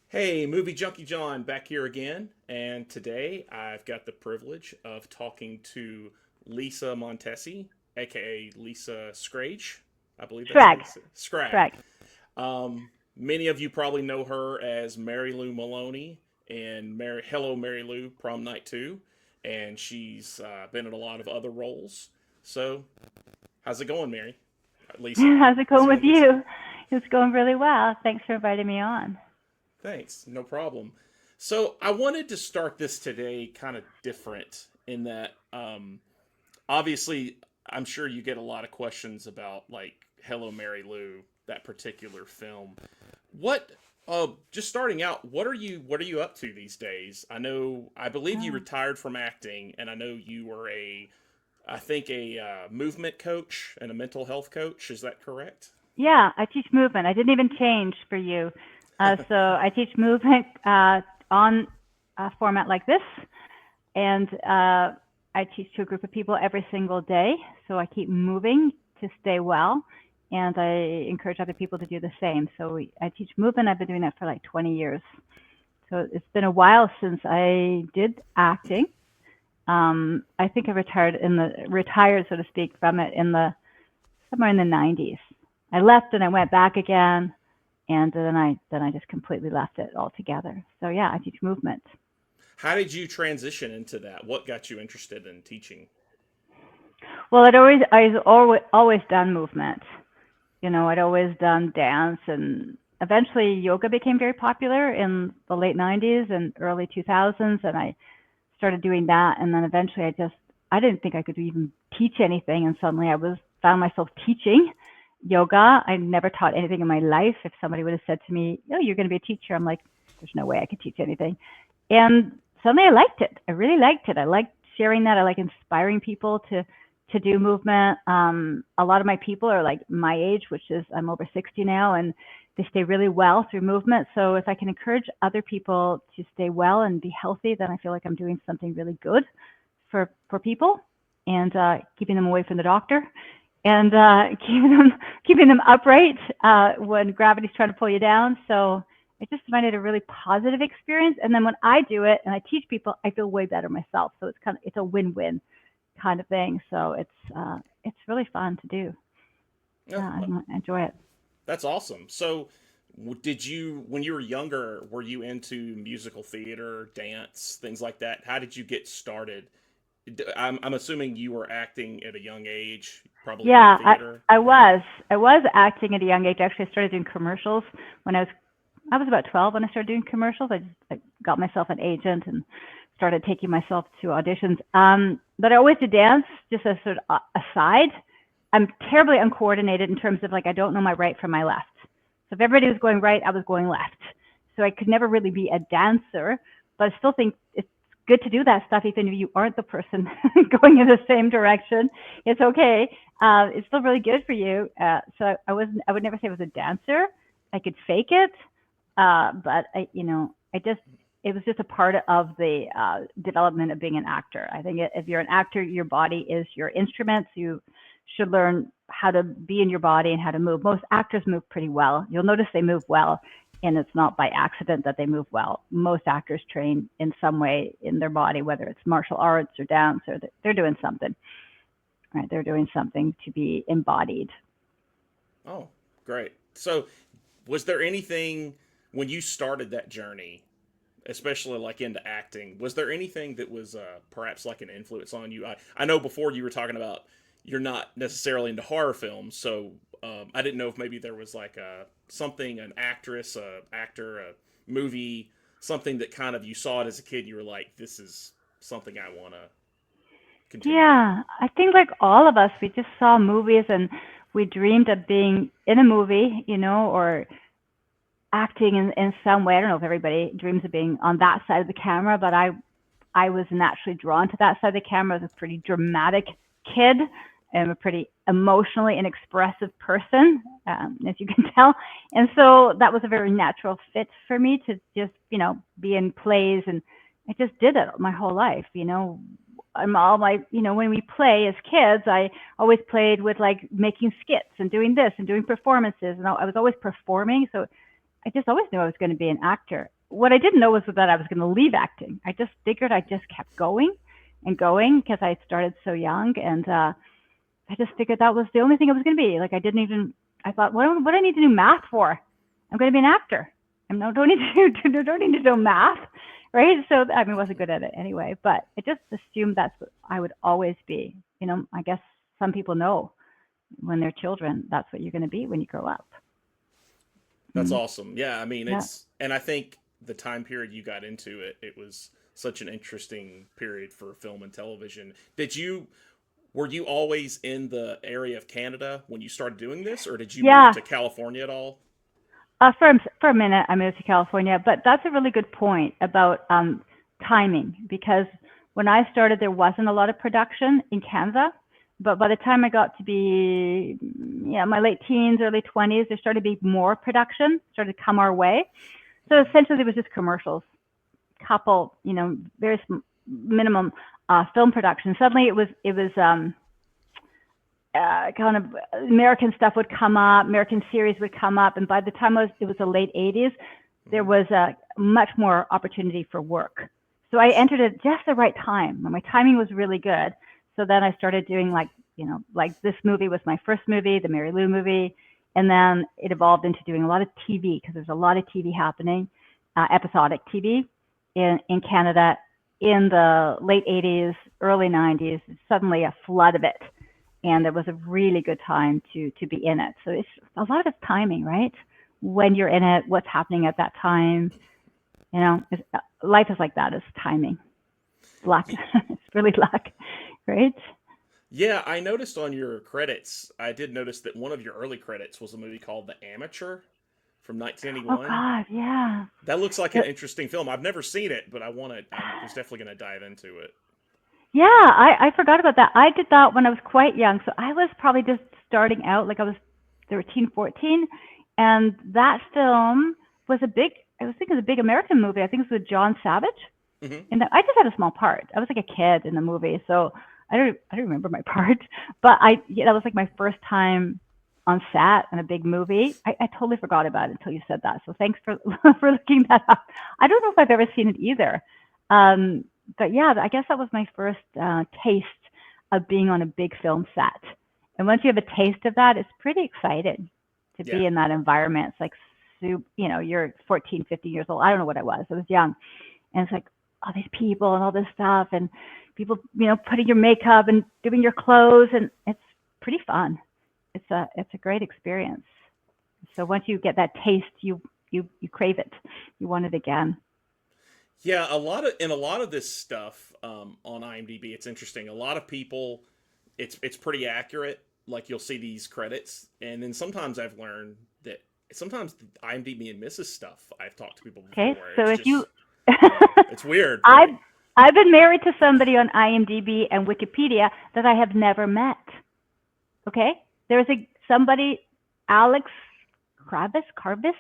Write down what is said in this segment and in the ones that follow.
Hey, Movie Junkie John back here again, and today I've got the privilege of talking to Lisa Montesi, aka Lisa Scrage. I believe that's how you Shrag. say it. Scrag. Shrag. Many of you probably know her as Mary Lou Maloney in Hello Mary Lou, Prom Night II, and she's been in a lot of other roles. So, how's it going, Mary? Lisa. How's it How's going it with going, Lisa? you? It's going really well. Thanks for inviting me on. Thanks. No problem. So I wanted to start this today kind of different in that obviously I'm sure you get a lot of questions about like Hello Mary Lou, that particular film. What just starting out, what are you up to these days? I believe you Oh. retired from acting and I know you were I think a movement coach and a mental health coach, is that correct? Yeah, I teach movement. I didn't even change for you. So I teach movement on a format like this, and I teach to a group of people every single day. So I keep moving to stay well, and I encourage other people to do the same. I teach movement. I've been doing that for like 20 years. So it's been a while since I did acting. I think I retired, so to speak, from it in the somewhere in the 90s. I left and I went back again, and then I just completely left it altogether. So yeah, I teach movement. How did you transition into that? What got you interested in teaching? Well, I'd always done movement. I'd always done dance, and eventually yoga became very popular in the late 90s and early 2000s, and I started doing that. And then eventually I didn't think I could even teach anything, and suddenly found myself teaching yoga. I never taught anything in my life. If somebody would have said to me, "Oh, you're going to be a teacher," I'm like, "There's no way I could teach anything." And suddenly I liked it. I really liked it. I liked sharing that. I like inspiring people to do movement. A lot of my people are like my age, which is I'm over 60 now, and they stay really well through movement. So if I can encourage other people to stay well and be healthy, then I feel like I'm doing something really good for people, and keeping them away from the doctor, and keeping them upright when gravity's trying to pull you down. So I just find it a really positive experience. And then when I do it and I teach people, I feel way better myself. So it's a win-win kind of thing. So it's really fun to do. Oh, Yeah, well, I enjoy it. that's awesome. So, did you, when you were younger, were you into musical theater, dance, things like that? How did you get started? I'm assuming you were acting at a young age, probably in Yeah, theater. I was I was acting at a young age. Actually, I started doing commercials when I was about 12 when I started doing commercials. I got myself an agent and started taking myself to auditions. But I always did dance just as sort of aside. I'm terribly uncoordinated in terms of like I don't know my right from my left. So if everybody was going right, I was going left. So I could never really be a dancer, but I still think it's good to do that stuff even if you aren't the person going in the same direction. It's okay. It's still really good for you. I would never say I was a dancer. I could fake it, but it was just a part of the development of being an actor. I think if you're an actor, your body is your instrument. So you should learn how to be in your body and how to move. Most actors move pretty well. You'll notice they move well, and it's not by accident that they move well. Most actors train in some way in their body, whether it's martial arts or dance, or they're doing something, right? They're doing something to be embodied. Oh, great. So, was there anything when you started that journey, especially like into acting, was there anything that was perhaps like an influence on you? I know before you were talking about you're not necessarily into horror films, so I didn't know if maybe there was like something, an actress, a actor, a movie, something that kind of you saw it as a kid, and you were like, this is something I want to continue in. Yeah, I think like all of us, we just saw movies and we dreamed of being in a movie, or acting in some way. I don't know if everybody dreams of being on that side of the camera, but I was naturally drawn to that side of the camera. I was a pretty dramatic kid. I'm a pretty emotionally and expressive person, as you can tell. And so that was a very natural fit for me to just, be in plays. And I just did it my whole life. I'm all my, when we play as kids, I always played with like making skits and doing this and doing performances. And I was always performing. So I just always knew I was going to be an actor. what I didn't know was that I was going to leave acting. I just figured I just kept going and going because I started so young, and I just figured that was the only thing it was going to be. Like I thought, what do I need to do math for? I'm going to be an actor. I don't need to do math, right? So I mean, I wasn't good at it anyway, but I just assumed that's what I would always be. I guess some people know when they're children, that's what you're going to be when you grow up. That's awesome. Yeah, I mean, Yeah. and I think the time period you got into it was such an interesting period for film and television. Were you always in the area of Canada when you started doing this, or did you move Yeah. to California at all? For a minute, I moved to California, but that's a really good point about timing, because when I started, there wasn't a lot of production in Canada. But by the time I got to be, my late teens, early 20s, there started to be more production, started to come our way. So essentially, it was just commercials, couple, very minimum film production. Suddenly, it was kind of American stuff would come up, American series would come up, and by the time it was the late 80s, there was much more opportunity for work. So I entered at just the right time. My timing was really good. So then I started doing like this movie was my first movie, the Mary Lou movie, and then it evolved into doing a lot of TV because there's a lot of TV happening, episodic TV in Canada in the late 80s, early 90s. Suddenly a flood of it. And it was a really good time to be in it. So it's a lot of timing, right? When you're in it, what's happening at that time. Life is like that. It's timing. Luck. It's really luck, right? Yeah, I noticed on your credits, I did notice that one of your early credits was a movie called The Amateur from Oh 1981. God, yeah. That looks like an interesting film. I've never seen it, but I was definitely going to dive into it. Yeah, I forgot about that. I did that when I was quite young. So I was probably just starting out, like I was 13, 14. And that film was I was thinking it was a big American movie. I think it was with John Savage. Mm-hmm. And I just had a small part. I was like a kid in the movie. So I don't remember my part. But that was like my first time on set in a big movie. I totally forgot about it until you said that. So thanks for for looking that up. I don't know if I've ever seen it either. But yeah, I guess that was my first taste of being on a big film set. And once you have a taste of that, it's pretty exciting to be in that environment. It's like, you're 14, 15 years old. I don't know what I was. I was young. And it's like all these people and all this stuff and people, putting your makeup and doing your clothes. And it's pretty fun. It's a great experience. So once you get that taste, you crave it. You want it again. Yeah, a lot of this stuff on IMDb, it's interesting. A lot of people, it's pretty accurate. Like you'll see these credits, and then sometimes I've learned that sometimes IMDb misses stuff. I've talked to people before. Okay, so if you, it's weird. I've been married to somebody on IMDb and Wikipedia that I have never met. Okay, there's somebody, Alex Carvis.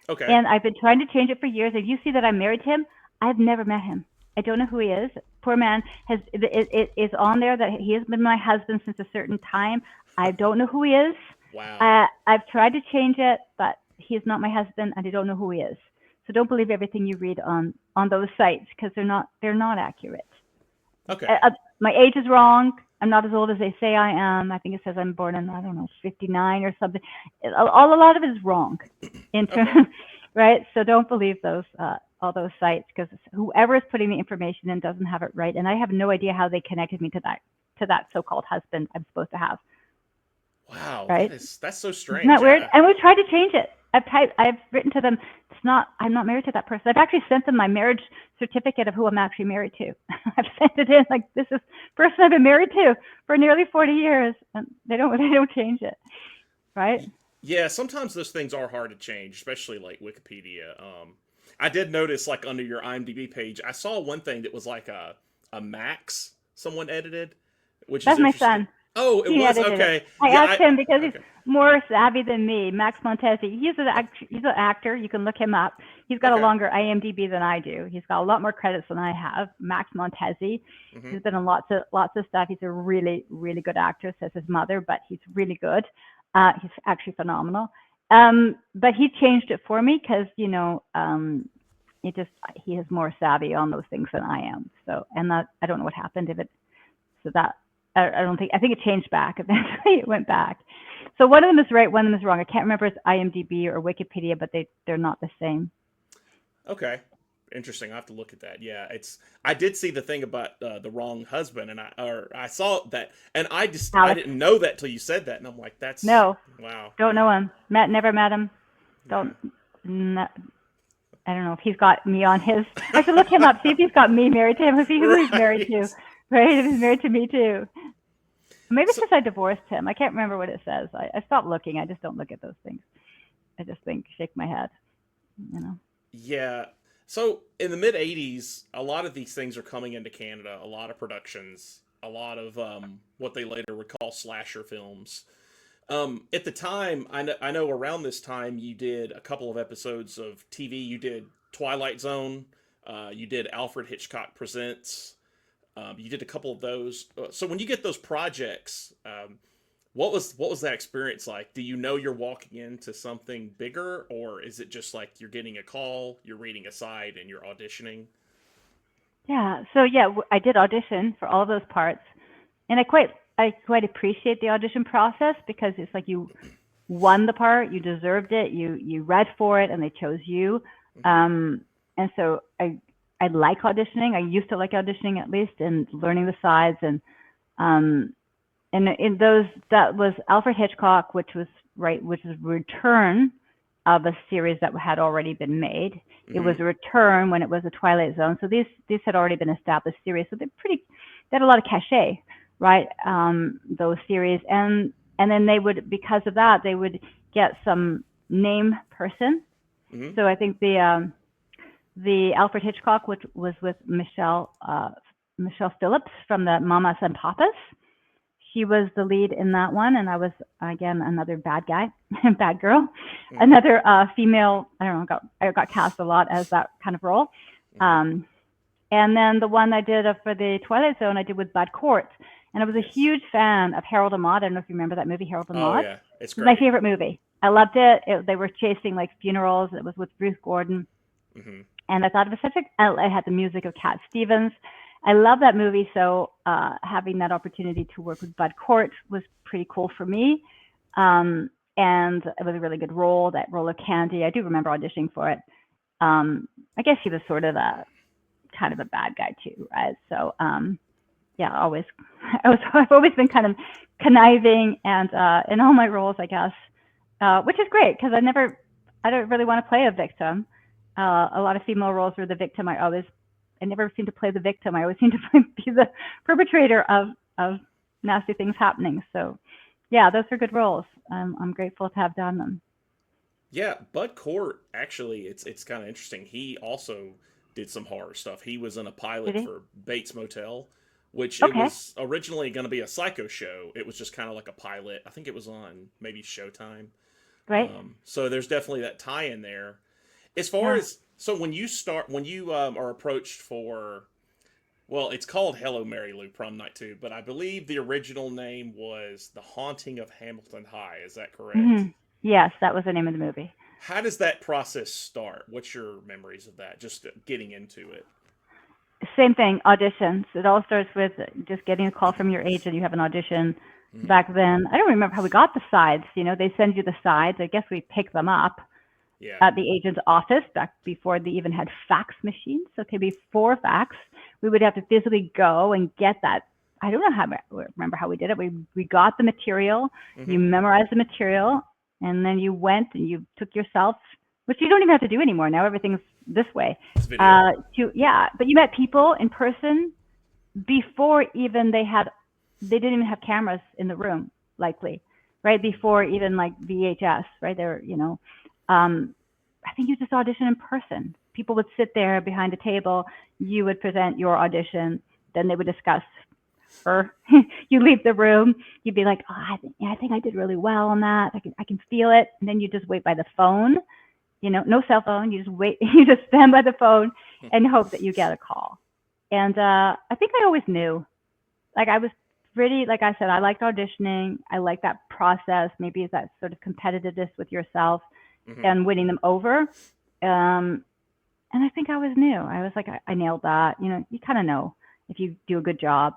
Okay. And I've been trying to change it for years. If you see that I'm married to him, I've never met him. I don't know who he is. Poor man is on there that he has been my husband since a certain time. I don't know who he is. Wow. I've tried to change it, but he's not my husband, and I don't know who he is. So don't believe everything you read on those sites because they're not accurate. Okay. My age is wrong. I'm not as old as they say I am. I think it says I'm born in 59 or something. A lot of it is wrong, right? So don't believe those. All those sites because whoever is putting the information in doesn't have it right, and I have no idea how they connected me to that so-called husband I'm supposed to have. Wow, right? That's so strange. Isn't that weird? And we've tried to change it. I've written to them. I'm not married to that person. I've actually sent them my marriage certificate of who I'm actually married to. I've sent it in like this is the person I've been married to for nearly 40 years, and they don't change it, right? Yeah, sometimes those things are hard to change, especially like Wikipedia. I did notice, like, under your IMDb page, I saw one thing that was like a Max someone edited, which That's is my son. Oh, it was? Okay. It. I asked him because he's more savvy than me. Max Montesi. He's an actor. You can look him up. He's got a longer IMDb than I do. He's got a lot more credits than I have. Max Montesi. Mm-hmm. He's been in lots of stuff. He's a really, really good actor, says his mother, but he's really good. He's actually phenomenal. But he changed it for me because, he is more savvy on those things than I am. So, and that, I don't know what happened if it, so that, I think it changed back. Eventually it went back. So one of them is right, one of them is wrong. I can't remember if it's IMDb or Wikipedia, but they're not the same. Okay. Interesting. I have to look at that. Yeah, I did see the thing about the wrong husband, and I saw that, and I Alex. didn't know that till you said that, and I'm like, that's No, wow. don't know him. Never met him. Don't. Not, I don't know if he's got me on his. I should look him up, see if he's got me married to him, see who he's married to. Right, if he's married to me too. Maybe it's because I divorced him. I can't remember what it says. I stopped looking. I just don't look at those things. I just shake my head. You know. Yeah. So in the mid '80s, a lot of these things are coming into Canada. A lot of productions, a lot of what they later would call slasher films. At the time, I know around this time you did a couple of episodes of TV. You did Twilight Zone. You did Alfred Hitchcock Presents. You did a couple of those. So when you get those projects, what was that experience like? Do you know you're walking into something bigger, or is it just like you're getting a call, you're reading a side, and you're auditioning? Yeah. So yeah, I did audition for all of those parts, and I quite appreciate the audition process because it's like you won the part, you deserved it, you read for it, and they chose you. And so I like auditioning. I used to like auditioning at least, and learning the sides, and in those, that was Alfred Hitchcock, which was return of a series that had already been made. Mm-hmm. It was a return when it was a Twilight Zone. So these had already been established series. So they had a lot of cachet, right? Those series, and then they would, because of that, they would get some name person. Mm-hmm. So I think the Alfred Hitchcock, which was with Michelle Phillips from the Mamas and Papas. She was the lead in that one, and I was, again, another bad guy, bad girl, another female. I don't know. I got cast a lot as that kind of role. And then the one I did for the Twilight Zone, I did with Bud Cort, and I was a huge fan of Harold and Maude. I don't know if you remember that movie, Harold and Maude. Oh yeah, it's great. My favorite movie. I loved it. They were chasing like funerals. It was with Ruth Gordon, and I thought it was I had the music of Cat Stevens. I love that movie, so having that opportunity to work with Bud Cort was pretty cool for me. And it was a really good role, that role of Candy. I do remember auditioning for it. I guess he was sort of kind of a bad guy too, right? So yeah, I've always been kind of conniving and in all my roles, I guess, which is great because I don't really want to play a victim. A lot of female roles where the victim, I never seem to play the victim. I always seem to be the perpetrator of nasty things happening. So, yeah, those are good roles. I'm grateful to have done them. Yeah, Bud Cort, actually, it's kind of interesting. He also did some horror stuff. He was in a pilot for Bates Motel, which it was originally going to be a Psycho show. It was just kind of like a pilot. I think it was on maybe Showtime. Right. So there's definitely that tie in there. As far as, so when you are approached for, well, it's called Hello, Mary Lou, Prom Night II, but I believe the original name was The Haunting of Hamilton High. Is that correct? Mm-hmm. Yes, that was the name of the movie. How does that process start? What's your memories of that, just getting into it? Same thing, auditions. It all starts with just getting a call from your agent. You have an audition. Mm-hmm. Back then, I don't remember how we got the sides. They send you the sides. I guess we pick them up. Yeah. At the agent's office back before they even had fax machines. Okay, before fax, we would have to physically go and get that. I don't remember how we did it. We got the material, you memorized the material, and then you went and you took yourself, which you don't even have to do anymore. Now everything's this way. But you met people in person before even they didn't even have cameras in the room, likely, right? Before even like VHS, right? There, I think you just audition in person. People would sit there behind a table. You would present your audition. Then they would discuss her. You leave the room. You'd be like, oh, I think I did really well on that. I can feel it. And then you just wait by the phone. No cell phone. You just wait. You just stand by the phone and hope that you get a call. And I think I always knew. Like I was pretty, like I said, I liked auditioning. I liked that process. Maybe it's that sort of competitiveness with yourself and winning them over. And I think I was new. I was like, I nailed that. You know, you kind of know if you do a good job.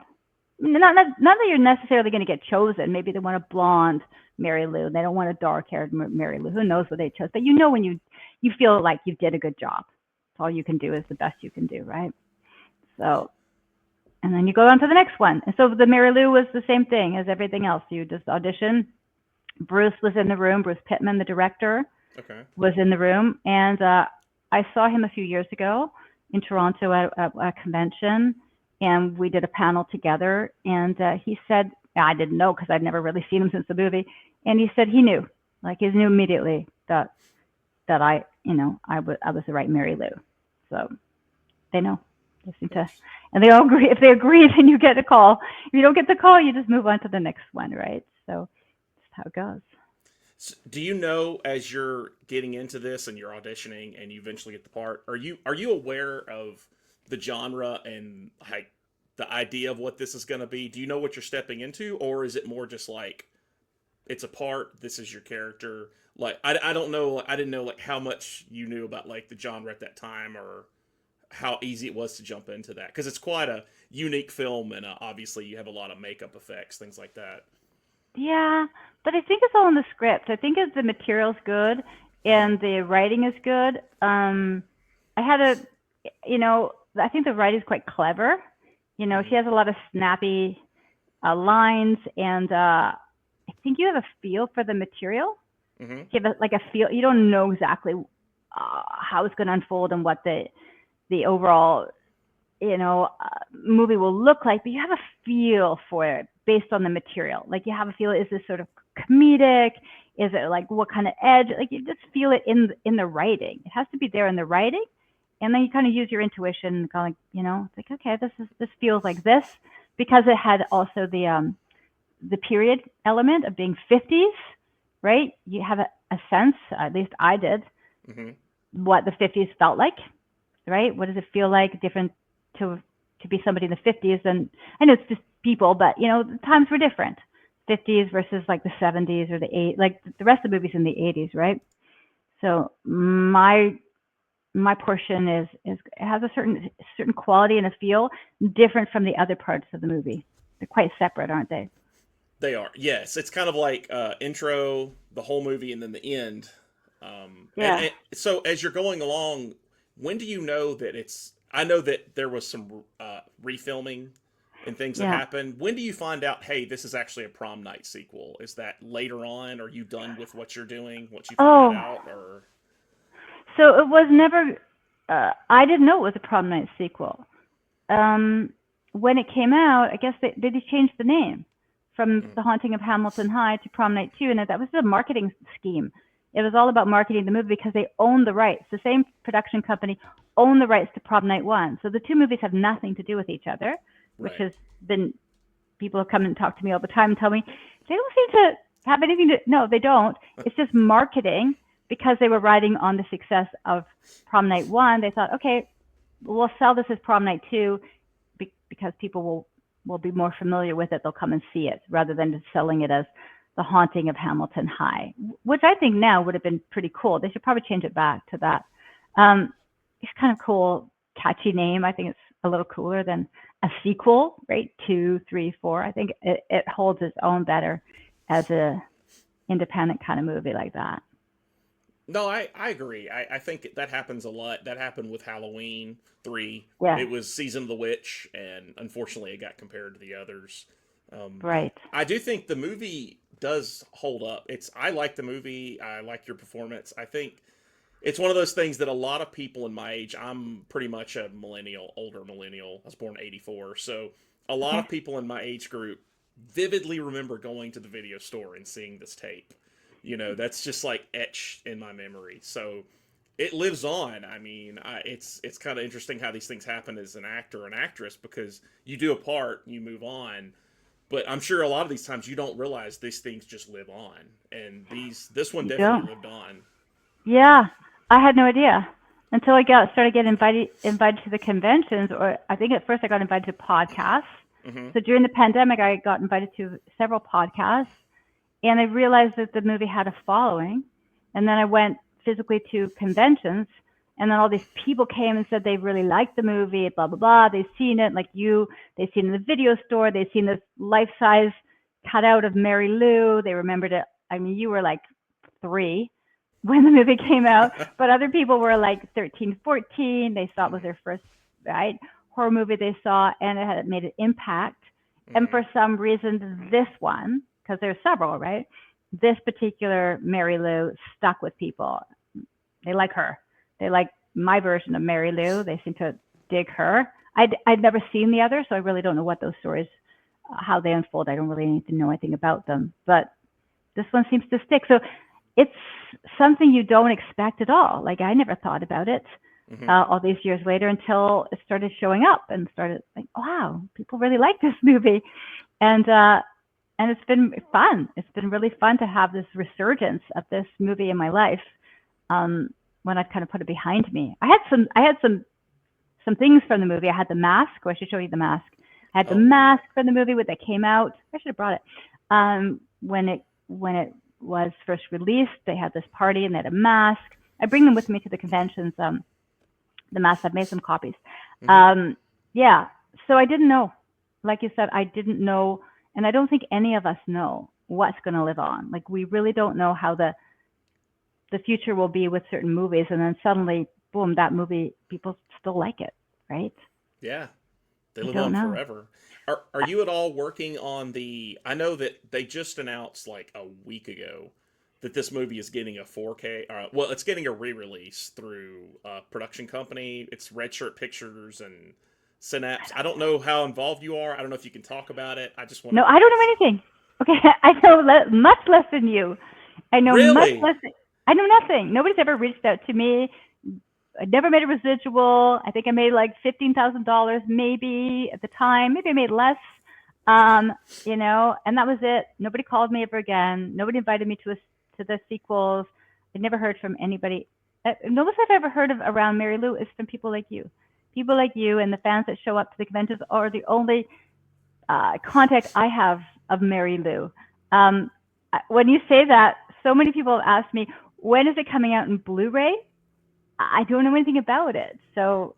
Not that you're necessarily going to get chosen. Maybe they want a blonde Mary Lou. They don't want a dark-haired Mary Lou. Who knows what they chose? But you know when you feel like you did a good job. All you can do is the best you can do, right? So, and then you go on to the next one. And so the Mary Lou was the same thing as everything else. You just audition. Bruce was in the room. Bruce Pittman, the director, was in the room. And I saw him a few years ago in Toronto at a convention, and we did a panel together. And he said, I didn't know because I'd never really seen him since the movie. And he said he knew, like he knew immediately that I was the right Mary Lou. So they know. They seem to, and they all agree. If they agree, then you get a call. If you don't get the call, you just move on to the next one, right? So that's how it goes. So do you know, as you're getting into this and you're auditioning and you eventually get the part, are you aware of the genre and like the idea of what this is going to be? Do you know what you're stepping into, or is it more just like it's a part, this is your character? Like I don't know, I didn't know like how much you knew about like the genre at that time, or how easy it was to jump into that, because it's quite a unique film, and obviously you have a lot of makeup effects, things like that. Yeah, but I think it's all in the script. I think if the material's good and the writing is good. I had I think the writing's quite clever. You know, she has a lot of snappy lines, and I think you have a feel for the material. Mm-hmm. You have a feel. You don't know exactly how it's going to unfold and what the overall movie will look like, but you have a feel for it based on the material. Like you have a feel, is this sort of comedic? Is it like what kind of edge? Like you just feel it in the writing. It has to be there in the writing, and then you kind of use your intuition and kind of it's like, okay, this feels like this, because it had also the period element of being 50s, right? You have a sense, at least I did, Mm-hmm. what the 50s felt like, right? What does it feel like different to be somebody in the 50s? And I know it's just people, but the times were different. 50s versus like the 70s or the 80s, like the rest of the movies in the 80s, right? So my portion is it has a certain quality and a feel different from the other parts of the movie. They're quite separate, aren't they? They are, yes. It's kind of like intro, the whole movie, and then the end. Yeah. And so as you're going along, when do you know that it's? I know that there was some refilming and things that Yeah. happened. When do you find out, hey, this is actually a Prom Night sequel? Is that later on? Are you done with what you're doing once you find that Oh, out? Or so it was never. I didn't know it was a Prom Night sequel. When it came out, I guess they changed the name from The Haunting of Hamilton High to Prom Night 2, and that was a marketing scheme. It was all about marketing the movie because they own the rights. The same production company owned the rights to Prom Night 1. So the two movies have nothing to do with each other, which right. has been, people have come and talked to me all the time and tell me, they don't seem to have anything to, no, they don't. It's just marketing, because they were riding on the success of Prom Night 1. They thought, okay, we'll sell this as Prom Night 2 because people will be more familiar with it. They'll come and see it rather than just selling it as The Haunting of Hamilton High, which I think now would have been pretty cool. They should probably change it back to that. It's kind of cool, catchy name. I think it's a little cooler than a sequel, right? 2, 3, 4. I think it holds its own better as a independent kind of movie like that. No, I agree. I think that happens a lot. That happened with Halloween 3. Yeah, It was Season of the Witch, and unfortunately it got compared to the others. right. I do think the movie does hold up. I like the movie. I like your performance. I think it's one of those things that a lot of people in my age, I'm pretty much a millennial, older millennial. I was born in 84. So a lot Okay. of people in my age group vividly remember going to the video store and seeing this tape. That's just like etched in my memory. So it lives on. I mean, it's kind of interesting how these things happen as an actor or an actress, because you do a part, you move on. But I'm sure a lot of these times you don't realize these things just live on, and this one You definitely don't. lived on. Yeah, I had no idea until I started getting invited to the conventions, or I think at first I got invited to podcasts. Mm-hmm. So during the pandemic, I got invited to several podcasts, and I realized that the movie had a following. And then I went physically to conventions, And then all these people came and said they really liked the movie, blah, blah, blah. They've seen it, like you. They've seen it in the video store. They've seen this life-size cutout of Mary Lou. They remembered it. I mean, you were like 3 when the movie came out, but other people were like 13, 14. They saw it was their first horror movie they saw, and it had made an impact. And for some reason, this one, because there's several, right? This particular Mary Lou stuck with people. They like her. They like my version of Mary Lou. They seem to dig her. I'd never seen the other, so I really don't know what those stories, how they unfold. I don't really need to know anything about them. But this one seems to stick. So it's something you don't expect at all. Like, I never thought about it all these years later until it started showing up and started like, wow, people really like this movie. And it's been fun. It's been really fun to have this resurgence of this movie in my life. When I've kind of put it behind me. I had some things from the movie. I had the mask. Oh, I should show you the mask. I had the mask from the movie when it came out. I should have brought it. When it was first released, they had this party and they had a mask. I bring them with me to the conventions. The mask, I've made some copies. Yeah. So I didn't know. Like you said, I didn't know, and I don't think any of us know what's going to live on. Like, we really don't know how the future will be with certain movies, and then suddenly, boom, that movie, people still like it, right? Yeah, they live on forever. Are you at all working on the? I know that they just announced like a week ago that this movie is getting a 4K. Well, it's getting a re-release through a production company. It's Red Shirt Pictures and Synapse. I don't know how involved you are. I don't know if you can talk about it. I just want. No, I don't know anything. Okay, I know much less than you. I know really? much less. I know nothing. Nobody's ever reached out to me. I never made a residual. I think I made like $15,000 maybe at the time. Maybe I made less, you know, and that was it. Nobody called me ever again. Nobody invited me to the sequels. I never heard from anybody. The most I've ever heard of around Mary Lou is from people like you. People like you and the fans that show up to the conventions are the only contact I have of Mary Lou. When you say that, so many people have asked me, when is it coming out in Blu-ray? I don't know anything about it. So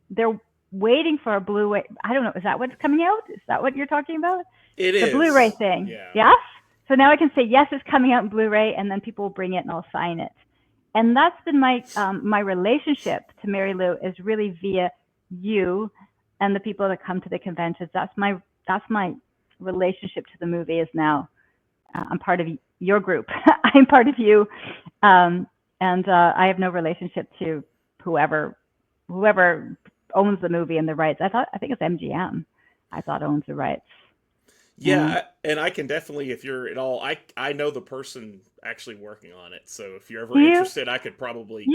they're waiting for a Blu-ray. I don't know. Is that what's coming out? Is that what you're talking about? It is. The Blu-ray thing. Yeah. Yes? So now I can say, yes, it's coming out in Blu-ray, and then people will bring it and I'll sign it. And that's been my relationship to Mary Lou is really via you and the people that come to the conventions. That's my relationship to the movie is now. I'm part of your group. I'm part of you. And I have no relationship to whoever owns the movie and the rights. I think it's MGM. I thought owns the rights. Yeah, and I can definitely, if you're at all, I know the person actually working on it. So if you're ever interested, I could probably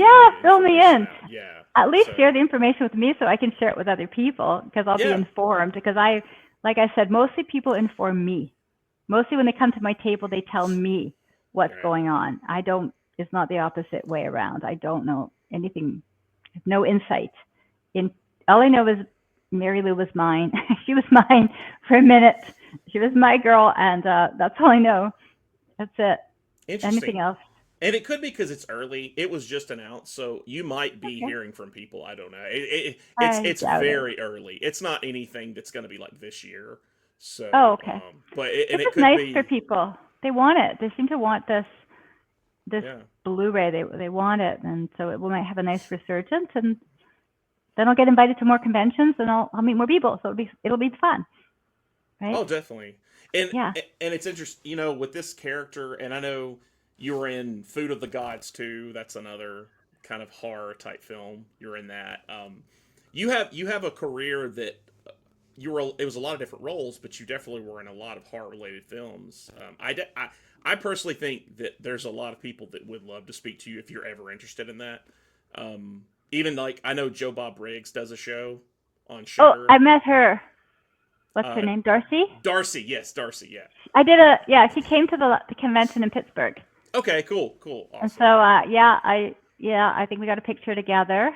fill me in. Yeah, at least share the information with me so I can share it with other people because I'll be informed. Because like I said, mostly people inform me. Mostly when they come to my table, they tell me what's going on. It's not the opposite way around. I don't know anything, no insight. All I know is Mary Lou was mine. She was mine for a minute. She was my girl, and that's all I know. That's it. Interesting. Anything else? And it could be because it's early. It was just announced, so you might be hearing from people. I don't know. It's very early. It's not anything that's going to be like this year. So, okay. But it's nice for people. They want it. They seem to want this Blu-ray. They want it, and so we might have a nice resurgence, and then I'll get invited to more conventions, and I'll meet more people. So it'll be fun. Right? Oh, definitely. And it's interesting, with this character, and I know you were in Food of the Gods too. That's another kind of horror type film. You're in that. You have a career that it was a lot of different roles, but you definitely were in a lot of horror related films. I personally think that there's a lot of people that would love to speak to you if you're ever interested in that. Even like I know Joe Bob Briggs does a show on Shudder. Oh, I met her. What's her name? Darcy? Darcy, yes, Darcy, yeah. I did she came to the convention in Pittsburgh. Okay, cool, awesome. And so, I think we got a picture together,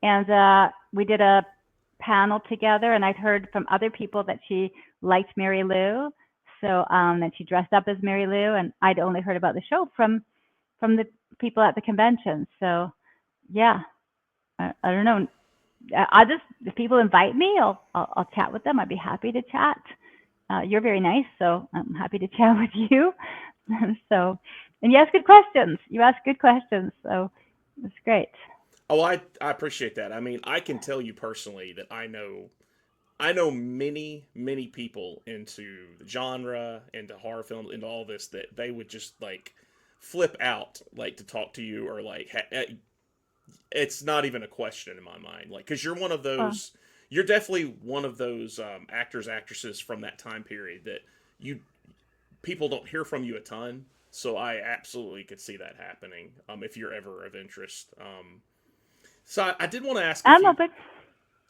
and we did a panel together, and I'd heard from other people that she liked Mary Lou, so that she dressed up as Mary Lou, and I'd only heard about the show from the people at the convention. So, yeah, I don't know. I just if people invite me, I'll chat with them. I'd be happy to chat. You're very nice, so I'm happy to chat with you. So, and you ask good questions. You ask good questions, so it's great. Oh, I appreciate that. I mean, I can tell you personally that I know many people into the genre, into horror films, into all this that they would just like flip out like to talk to you or like it's not even a question in my mind. Like cuz you're one of Well, those you're definitely one of those actors actresses from that time period that you people don't hear from you a ton. So I absolutely could see that happening if you're ever of interest. So I did want to ask a I'm few. open.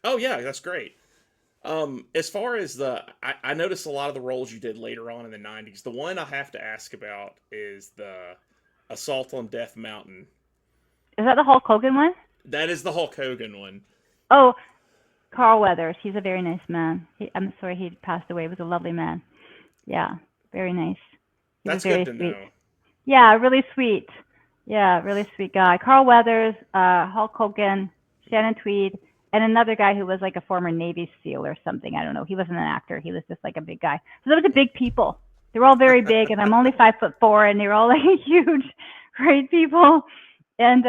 Oh yeah, that's great. As far as I noticed a lot of the roles you did later on in the '90s. The one I have to ask about is the Assault on Death Mountain. Is that the Hulk Hogan one? That is the Hulk Hogan one. Oh, Carl Weathers. He's a very nice man. I'm sorry he passed away. He was a lovely man. Yeah, very nice. He was That's good very to sweet. know. Yeah, really sweet. Yeah, really sweet guy. Carl Weathers, Hulk Hogan, Shannon Tweed, and another guy who was like a former Navy SEAL or something. I don't know. He wasn't an actor. He was just like a big guy. So there was a big people. They were all very big, and I'm only 5'4", and they were all like huge, great people. And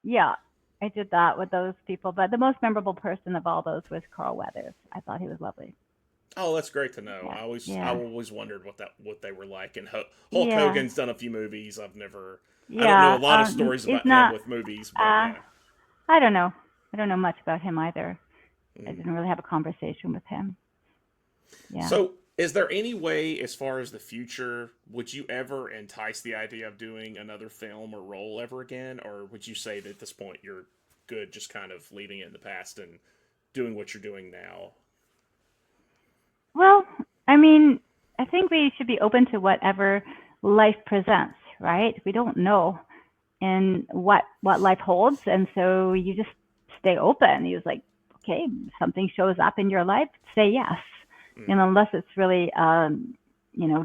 yeah, I did that with those people. But the most memorable person of all those was Carl Weathers. I thought he was lovely. Oh, that's great to know. Yeah, I yeah, always wondered what they were like. And Hulk yeah, Hogan's done a few movies. I don't know a yeah. lot of stories He's about him not. with movies, but Uh, yeah. I don't know. I don't know much about him either. I Mm. didn't really have a conversation with him. Yeah. So, is there any way, as far as the future, would you ever entice the idea of doing another film or role ever again, or would you say that at this point you're good, just kind of leaving it in the past and doing what you're doing now? Well, I mean, I think we should be open to whatever life presents, right? We don't know in what life holds, and so you just stay open. You was like, okay, something shows up in your life, say yes. You Mm-hmm. know, unless it's really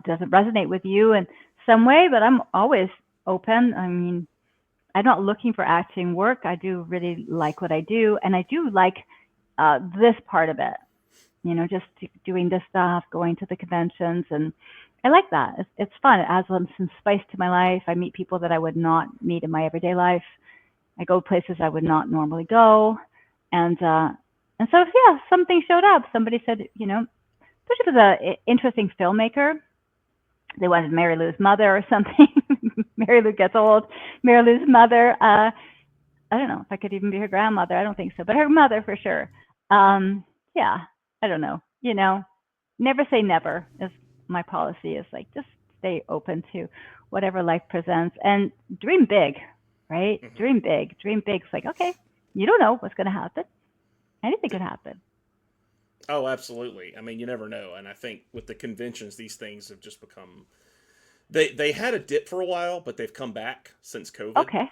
doesn't resonate with you in some way, but I'm always open. I mean, I'm not looking for acting work. I do really like what I do, and I do like this part of it. You know, just doing this stuff, going to the conventions, and I like that. It's fun. It adds some spice to my life. I meet people that I would not meet in my everyday life. I go places I would not normally go, and and so yeah, something showed up. Somebody said, especially if it's a interesting filmmaker, they wanted Mary Lou's mother or something. Mary Lou gets old. Mary Lou's mother. I don't know if I could even be her grandmother. I don't think so, but her mother for sure. Yeah, I don't know. Never say never is my policy. Is like just stay open to whatever life presents and dream big, right? Mm-hmm. Dream big. Dream big. It's like okay, you don't know what's going to happen. Anything could happen. Oh, absolutely. I mean, you never know, and I think with the conventions, these things have just become they had a dip for a while, but they've come back since COVID. Okay.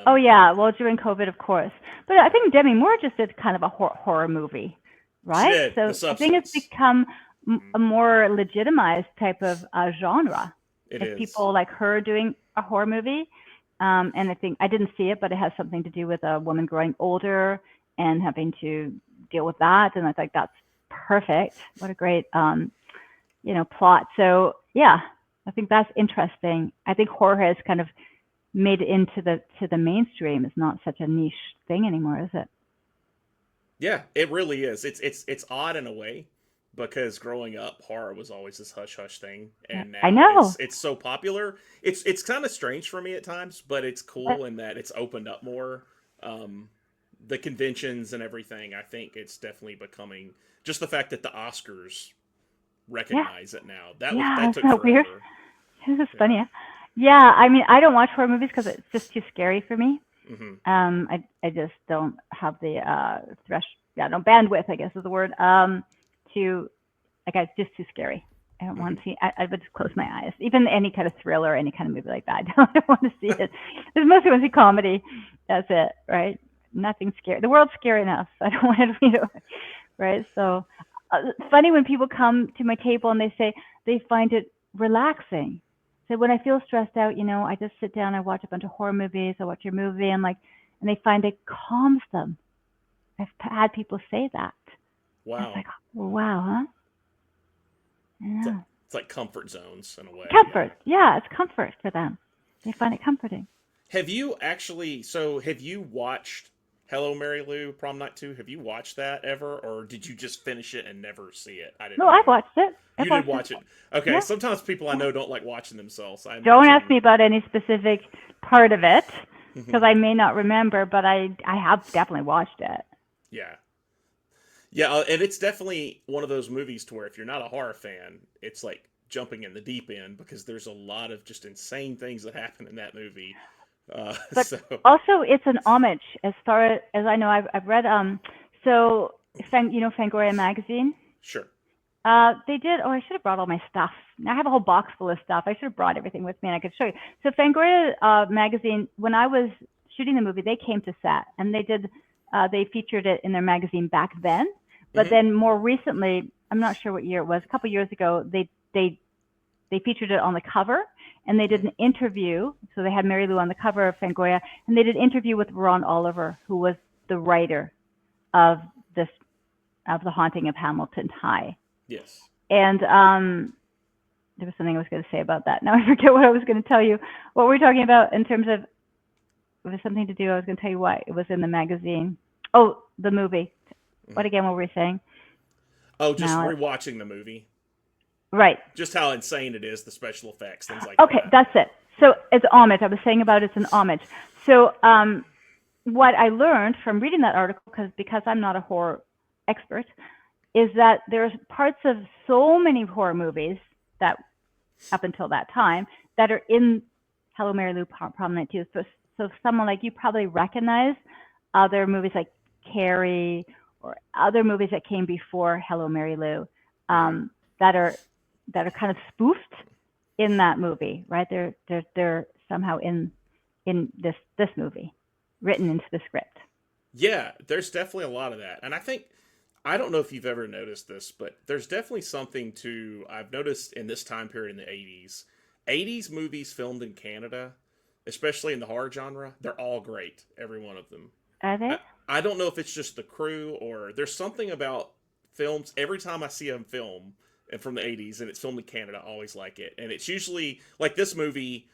Oh Um, yeah, well during COVID, of course. But I yeah, think Demi Moore just did kind of a horror movie, she right? did the So I think it's Substance. become Mm-hmm. a more legitimized type of genre. It If is. people like her doing a horror movie, and I think I didn't see it, but it has something to do with a woman growing older and having to deal with that, and I think that's perfect. What a great plot. So yeah, I think that's interesting. I think horror has kind of made it into the mainstream. It's not such a niche thing anymore, is it? Yeah, it really is. It's odd in a way because growing up, horror was always this hush hush thing, Yeah, and I now know. it's so popular. It's kind of strange for me at times, but it's But cool in that it's opened up more. Um, the conventions and everything. I think it's definitely becoming just the fact that the Oscars yeah, recognize it now. yeah, That isn't took that weird? forever. This is funny. Yeah. Yeah, yeah, I mean, I don't watch horror movies because it's just too scary for me. Hmm. I just don't have the yeah, no bandwidth, I guess is the word. To like, it's just too scary. I don't want Hmm. to see. I would just close my eyes. Even any kind of thriller, any kind of movie like that. I don't want to see it. It's mostly want to see comedy. That's it, right? Nothing scary. The world's scary enough. I don't want to, right? So it's funny when people come to my table and they say they find it relaxing. So when I feel stressed out, I just sit down, I watch a bunch of horror movies, I watch your movie, and like and they find it calms them. I've had people say that. It's Wow. like, wow, huh? It's like, Yeah. it's like comfort zones in a way. Yeah. Comfort. Yeah, it's comfort for them. They find it comforting. Have you watched Hello Mary Lou Prom Night 2? Have you watched that ever, or did you just finish it and never see it? I didn't No, I've know. watched it. I've You did watched it. watch it. Okay, Yeah. sometimes people I Yeah. know don't like watching themselves. I Don't ask imagine. me about any specific part of it because Mhm. I may not remember, but I have definitely watched it. Yeah. Yeah, and it's definitely one of those movies to where if you're not a horror fan, it's like jumping in the deep end because there's a lot of just insane things that happen in that movie. But So also, it's an homage. As far as I know, I've read so Fangoria magazine. sure. They did. Oh, I should have brought all my stuff. Now I have a whole box full of stuff. I should have brought everything with me, and I could show you. So Fangoria magazine, when I was shooting the movie, they came to set, and they did. They featured it in their magazine back then. But Hmm. then more recently, I'm not sure what year it was. A couple years ago, they featured it on the cover, and they did an interview. So they had Mary Lou on the cover of Fangoria, and they did an interview with Ron Oliver, who was the writer of this of The Haunting of Hamilton High. Yes. And there was something I was going to say about that. Now I forget what I was going to tell you. What were we talking about in terms of? It was something to do. I was going to tell you why it was in the magazine. Oh, the movie. What again were we saying? Oh, just Now, rewatching the movie. right. Just how insane it is, the special effects, things like Okay, that. that's it. So it's homage. I was saying about it's an homage. So what I learned from reading that article, because I'm not a horror expert, is that there's parts of so many horror movies that up until that time that are in Hello Mary Lou Prom Night 2. So someone like you probably recognize other movies like Carrie or other movies that came before Hello Mary Lou that are kind of spoofed in that movie, right? They're somehow in this movie, written into the script. Yeah, there's definitely a lot of that. And I don't know if you've ever noticed this, but there's definitely something to I've noticed in this time period in the 80s. 80s movies filmed in Canada, especially in the horror genre, they're all great, every one of them. Are they? I don't know if it's just the crew or there's something about films. Every time I see a film and from the 80s and it's filmed in Canada, I always like it. And it's usually like this movie,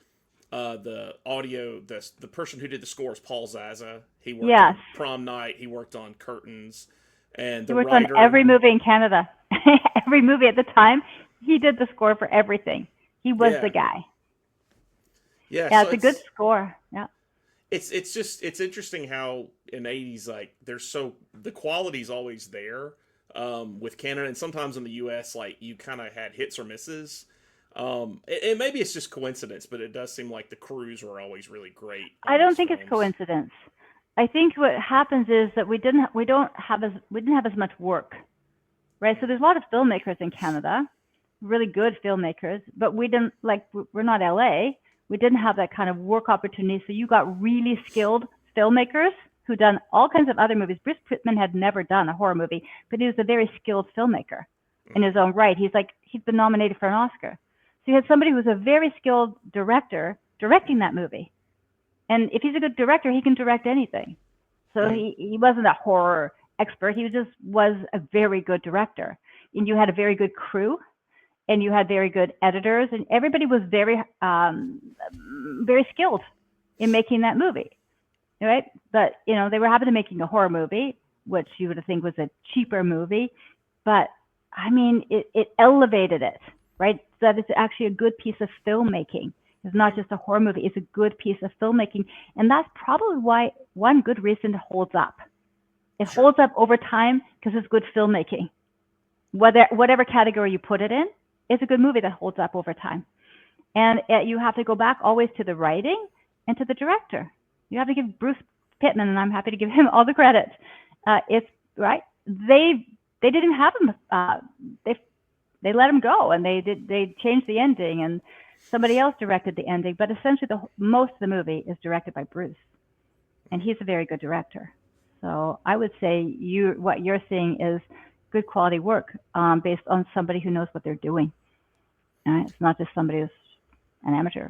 the audio, the person who did the score is Paul Zaza. He worked Yes. on Prom Night, he worked on Curtains, and He the worked on writer. every movie in Canada. Every movie at the time, he did the score for everything. He was the Yeah, guy. yeah. Yeah, So it's a good score. Yeah. it's just it's interesting how in the 80s like there's so the quality's always there with Canada and sometimes in the US like you kind of had hits or misses. And maybe it's just coincidence, but it does seem like the crews were always really great I on don't those think it's films. coincidence. I think what happens is that we didn't have as much work, right? So there's a lot of filmmakers in Canada, really good filmmakers, but we didn't we're not LA. We didn't have that kind of work opportunity. So you got really skilled filmmakers who done all kinds of other movies. Bruce Pittman had never done a horror movie, but he was a very skilled filmmaker in his own right. He's been nominated for an Oscar. So you had somebody who was a very skilled director directing that movie. And if he's a good director, he can direct anything. So Mm-hmm. he wasn't a horror expert. He just was a very good director. And you had a very good crew, and you had very good editors, and everybody was very skilled in making that movie, right? But they were happy to making a horror movie, which you would think was a cheaper movie, but I mean, it elevated it, right? So that it's actually a good piece of filmmaking. It's not just a horror movie, it's a good piece of filmmaking. And that's probably why one good reason it holds up. It Sure. holds up over time because it's good filmmaking. Whatever category you put it in, it's a good movie that holds up over time. And you have to go back always to the writing and to the director. You have to give Bruce Pittman, and I'm happy to give him all the credit. It's right. They didn't have him. They let him go, and they changed the ending, and somebody else directed the ending. But essentially, most of the movie is directed by Bruce, and he's a very good director. So I would say what you're seeing is good quality work based on somebody who knows what they're doing. It's not just somebody who's an amateur.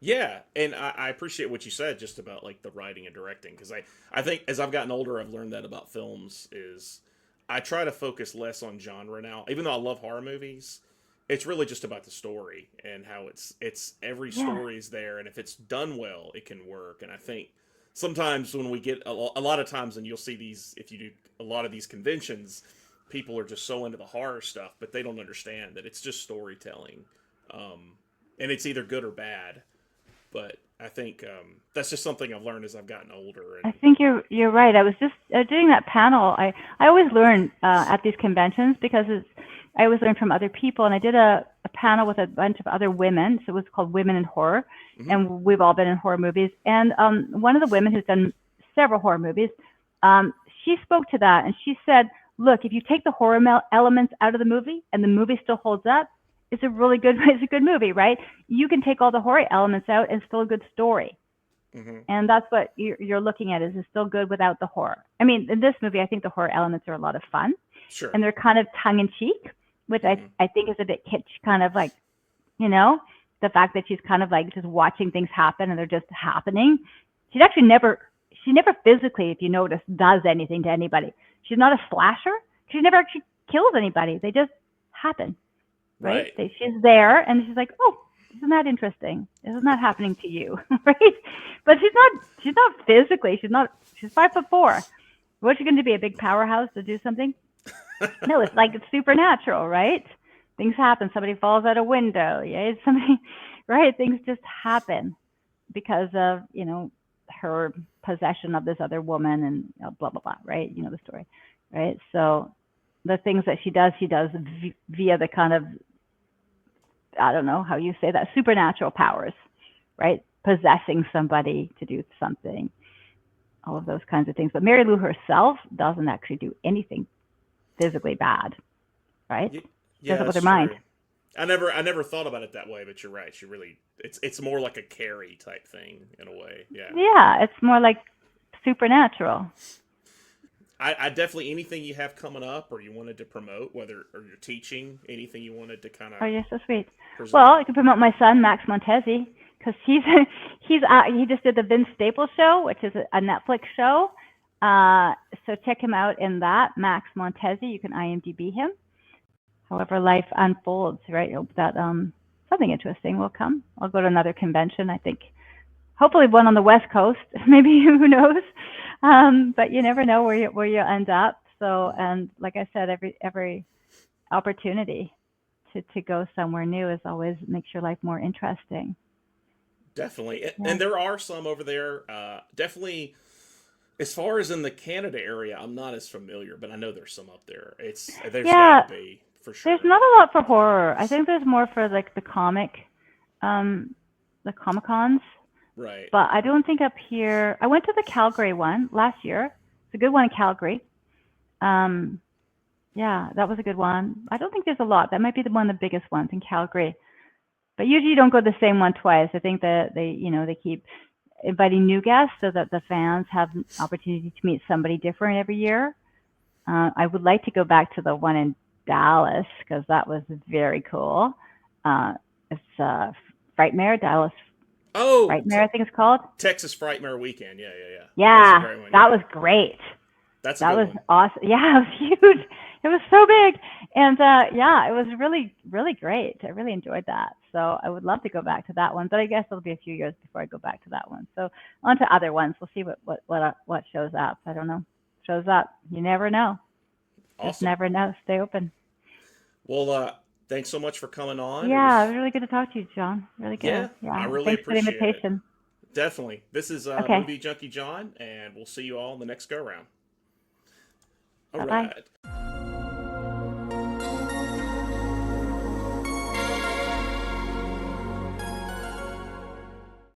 Yeah, and I appreciate what you said just about like the writing and directing because I think as I've gotten older, I've learned that about films is I try to focus less on genre now. Even though I love horror movies, it's really just about the story and how it's every Yeah. story is there, and if it's done well, it can work. And I think sometimes when we get a lot of times, and you'll see these if you do a lot of these conventions, people are just so into the horror stuff, but they don't understand that it's just storytelling, and it's either good or bad. But I think that's just something I've learned as I've gotten older. I And think you're right. I was just doing that panel. I always learn at these conventions because I always learn from other people. And I did a panel with a bunch of other women. So it was called Women in Horror, mhm. and we've all been in horror movies. And one of the women who's done several horror movies, she spoke to that and she said, "Look, if you take the horror elements out of the movie and the movie still holds up, it's a really good it's a good movie, right? You can take all the horror elements out and it's still a good story." Mhm. And that's what you're looking at, is it's still good without the horror. I mean, in this movie, I think the horror elements are a lot of fun, Sure. and they're kind of tongue in cheek, which Mhm. I think is a bit kitsch, kind of like, you know, the fact that she's kind of like just watching things happen and they're just happening. She's actually she never physically, if you notice, does anything to anybody. She's not a slasher. She never actually kills anybody. They just happen, right? Right. She's there and she's like, "Oh, isn't that interesting? Isn't that happening to you?" Right? But she's not physically, she's 5'4". What's she going to be, a big powerhouse to do something? No, it's like it's supernatural, right? Things happen. Somebody falls out a window. Yeah, somebody, right? Things just happen because of, her possession of this other woman and blah blah blah, right? You know the story, right? So the things that she does via the kind of, I don't know how you say that, supernatural powers, right? Possessing somebody to do something, all of those kinds of things. But Mary Lou herself doesn't actually do anything physically bad, right? Y- She does yeah, it with that's her mind. true. I never thought about it that way, but you're right. She really it's more like a Carrie type thing in a way. Yeah. Yeah, it's more like supernatural. I definitely anything you have coming up or you wanted to promote, whether or you're teaching, anything you wanted to kind Oh, of you're so sweet. Well, present. I can promote my son, Max Montesi, because he just did the Vince Staples show, which is a Netflix show. So check him out in that, Max Montesi. You can IMDb him. However life unfolds, right? That something interesting will come. I'll go to another convention, I think. Hopefully one on the West Coast, maybe, who knows? But you never know where you end up. So, Mhm. and like I said, every opportunity to go somewhere new is always makes your life more interesting. Definitely. Yeah. And there are some over there. Definitely as far as in the Canada area, I'm not as familiar, but I know there's some up there. There's got to Yeah, be for there's sure. not a lot for horror. I think there's more for like um, the Comic Cons. Right. But I don't think up here. I went to the Calgary one last year. It's a good one in Calgary. Um, yeah, that was a good one. I don't think there's a lot. That might be one of the biggest ones in Calgary. But usually you don't go to the same one twice. I think that they keep inviting new guests so that the fans have an opportunity to meet somebody different every year. I would like to go back to the one in Dallas because that was very cool. It's Frightmare, Dallas Oh, Frightmare, I think it's called. Texas Frightmare Weekend. Yeah, yeah, yeah. That's a Yeah, great one. that Yeah, was great. that's a That good was one. awesome. Yeah, it was huge. It was so big. And yeah, it was really, really great. I really enjoyed that. So I would love to go back to that one, but I guess it'll be a few years before I go back to that one. So on to other ones. We'll see what shows up. I don't know. Shows up. You never know. Just Awesome. never know. Stay open. Well, thanks so much for coming on. It Yeah, it was was really good to talk to you, John. Really good. yeah, I Yeah. really Thanks for the appreciate it. invitation. Definitely. This is Okay. Movie Junkie John, and we'll see you all in the next go round. All Bye bye. right.